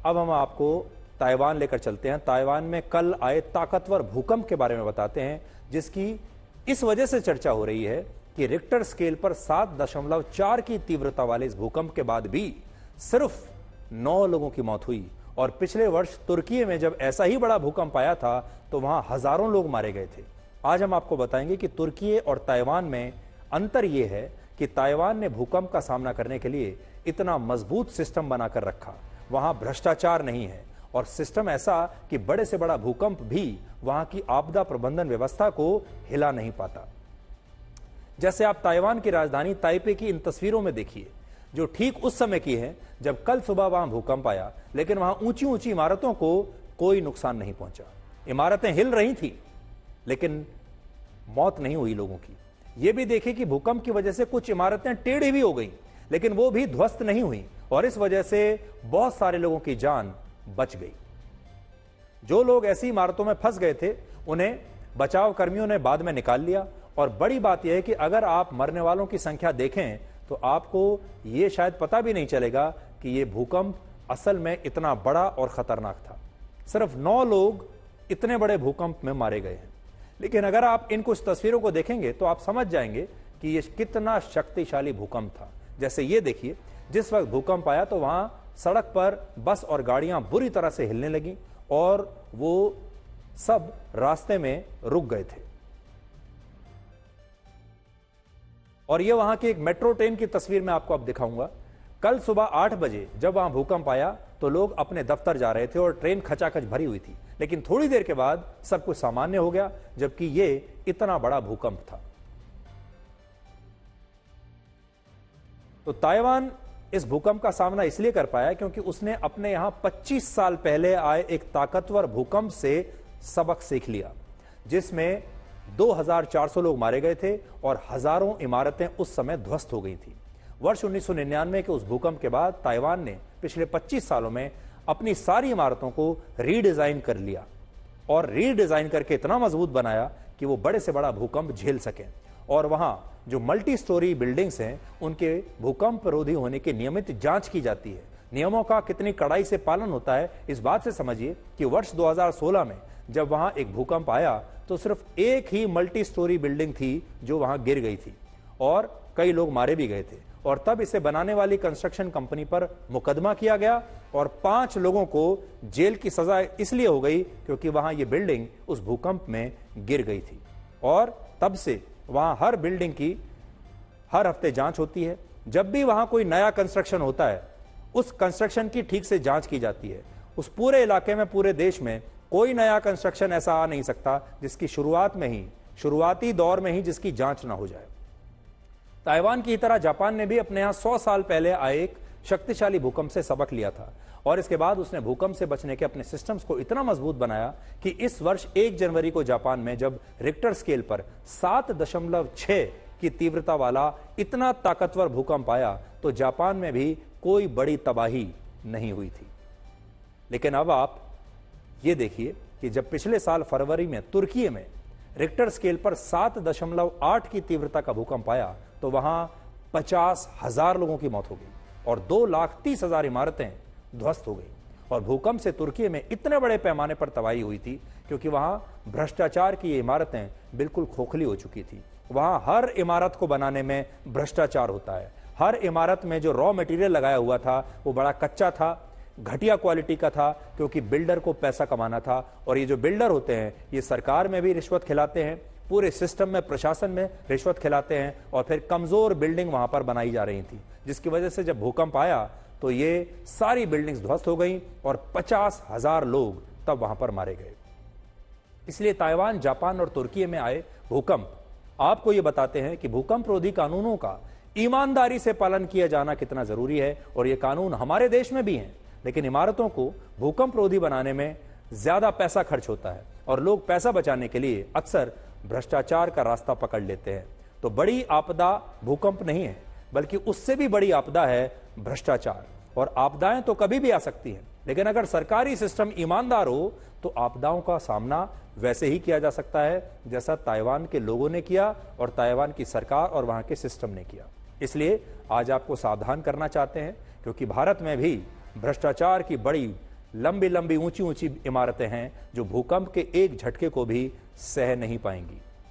अब हम आपको ताइवान लेकर चलते हैं। ताइवान में कल आए ताकतवर भूकंप के बारे में बताते हैं, जिसकी इस वजह से चर्चा हो रही है कि रिक्टर स्केल पर 7.4 की तीव्रता वाले इस भूकंप के बाद भी सिर्फ 9 लोगों की मौत हुई। और पिछले वर्ष तुर्की में जब ऐसा ही बड़ा भूकंप आया था तो वहां हजारों लोग मारे गए थे। आज हम आपको बताएंगे कि तुर्की और ताइवान में अंतर यह है कि ताइवान ने भूकंप का सामना करने के लिए इतना मजबूत सिस्टम बनाकर रखा, वहां भ्रष्टाचार नहीं है और सिस्टम ऐसा कि बड़े से बड़ा भूकंप भी वहां की आपदा प्रबंधन व्यवस्था को हिला नहीं पाता। जैसे आप ताइवान की राजधानी ताइपे की इन तस्वीरों में देखिए, जो ठीक उस समय की है जब कल सुबह वहां भूकंप आया, लेकिन वहां ऊंची ऊंची इमारतों को कोई नुकसान नहीं पहुंचा। इमारतें हिल रही थी लेकिन मौत नहीं हुई लोगों की। यह भी देखिए कि भूकंप की वजह से कुछ इमारतें टेढ़ी भी हो गई, लेकिन वो भी ध्वस्त नहीं हुई और इस वजह से बहुत सारे लोगों की जान बच गई। जो लोग ऐसी इमारतों में फंस गए थे उन्हें बचाव कर्मियों ने बाद में निकाल लिया। और बड़ी बात यह है कि अगर आप मरने वालों की संख्या देखें तो आपको यह शायद पता भी नहीं चलेगा कि यह भूकंप असल में इतना बड़ा और खतरनाक था। सिर्फ 9 लोग इतने बड़े भूकंप में मारे गए हैं। लेकिन अगर आप इन कुछ तस्वीरों को देखेंगे तो आप समझ जाएंगे कि यह कितना शक्तिशाली भूकंप था। जैसे ये देखिए, जिस वक्त भूकंप आया तो वहां सड़क पर बस और गाड़ियां बुरी तरह से हिलने लगी और वो सब रास्ते में रुक गए थे। और ये वहां की एक मेट्रो ट्रेन की तस्वीर मैं आपको अब दिखाऊंगा। कल सुबह 8 बजे जब वहां भूकंप आया तो लोग अपने दफ्तर जा रहे थे और ट्रेन खचाखच भरी हुई थी, लेकिन थोड़ी देर के बाद सब कुछ सामान्य हो गया, जबकि ये इतना बड़ा भूकंप था। तो ताइवान इस भूकंप का सामना इसलिए कर पाया क्योंकि उसने अपने यहां 25 साल पहले आए एक ताकतवर भूकंप से सबक सीख लिया, जिसमें 2400 लोग मारे गए थे और हजारों इमारतें उस समय ध्वस्त हो गई थी। वर्ष 1999 के उस भूकंप के बाद ताइवान ने पिछले 25 सालों में अपनी सारी इमारतों को रीडिजाइन कर लिया और रीडिजाइन करके इतना मजबूत बनाया कि वो बड़े से बड़ा भूकंप झेल सकें। और वहां जो मल्टी स्टोरी बिल्डिंग्स हैं उनके भूकंप रोधी होने की नियमित जांच की जाती है। नियमों का कितनी कड़ाई से पालन होता है इस बात से समझिए कि वर्ष 2016 में जब वहां एक भूकंप आया तो सिर्फ एक ही मल्टी स्टोरी बिल्डिंग थी जो वहां गिर गई थी और कई लोग मारे भी गए थे। और तब इसे बनाने वाली कंस्ट्रक्शन कंपनी पर मुकदमा किया गया और 5 लोगों को जेल की सजा इसलिए हो गई क्योंकि वहां ये बिल्डिंग उस भूकंप में गिर गई थी। और तब से वहां हर बिल्डिंग की हर हफ्ते जांच होती है। जब भी वहां कोई नया कंस्ट्रक्शन होता है उस कंस्ट्रक्शन की ठीक से जांच की जाती है। उस पूरे इलाके में, पूरे देश में कोई नया कंस्ट्रक्शन ऐसा आ नहीं सकता जिसकी शुरुआती दौर में ही जिसकी जांच ना हो जाए। ताइवान की तरह जापान ने भी अपने यहां 100 साल पहले आए एक शक्तिशाली भूकंप से सबक लिया था और इसके बाद उसने भूकंप से बचने के अपने सिस्टम्स को इतना मजबूत बनाया कि इस वर्ष 1 जनवरी को जापान में जब रिक्टर स्केल पर 7.6 की तीव्रता वाला इतना ताकतवर भूकंप आया तो जापान में भी कोई बड़ी तबाही नहीं हुई थी। लेकिन अब आप ये देखिए कि जब पिछले साल फरवरी में तुर्की में रिक्टर स्केल पर 7.8 की तीव्रता का भूकंप आया तो वहां 50,000 लोगों की मौत हो गई और 2,30,000 इमारतें ध्वस्त हो गई। और भूकंप से तुर्की में इतने बड़े पैमाने पर तबाही हुई थी क्योंकि वहां भ्रष्टाचार की ये इमारतें बिल्कुल खोखली हो चुकी थी। वहां हर इमारत को बनाने में भ्रष्टाचार होता है। हर इमारत में जो रॉ मटेरियल लगाया हुआ था वो बड़ा कच्चा था, घटिया क्वालिटी का था, क्योंकि बिल्डर को पैसा कमाना था। और ये जो बिल्डर होते हैं ये सरकार में भी रिश्वत खिलाते हैं, पूरे सिस्टम में, प्रशासन में रिश्वत खिलाते हैं और फिर कमजोर बिल्डिंग वहां पर बनाई जा रही थी, जिसकी वजह से जब भूकंप आया तो ये सारी बिल्डिंग्स ध्वस्त हो गई और 50,000 लोग तब वहां पर मारे गए। इसलिए ताइवान, जापान और तुर्की में आए भूकंप आपको ये बताते हैं कि भूकंप रोधी कानूनों का ईमानदारी से पालन किया जाना कितना जरूरी है। और ये कानून हमारे देश में भी हैं, लेकिन इमारतों को भूकंप रोधी बनाने में ज्यादा पैसा खर्च होता है और लोग पैसा बचाने के लिए अक्सर भ्रष्टाचार का रास्ता पकड़ लेते हैं। तो बड़ी आपदा भूकंप नहीं है, बल्कि उससे भी बड़ी आपदा है भ्रष्टाचार। और आपदाएं तो कभी भी आ सकती हैं, लेकिन अगर सरकारी सिस्टम ईमानदार हो तो आपदाओं का सामना वैसे ही किया जा सकता है जैसा ताइवान के लोगों ने किया और ताइवान की सरकार और वहां के सिस्टम ने किया। इसलिए आज आपको सावधान करना चाहते हैं, क्योंकि भारत में भी भ्रष्टाचार की बड़ी लंबी लंबी ऊंची ऊंची इमारतें हैं जो भूकंप के एक झटके को भी सह नहीं पाएंगी।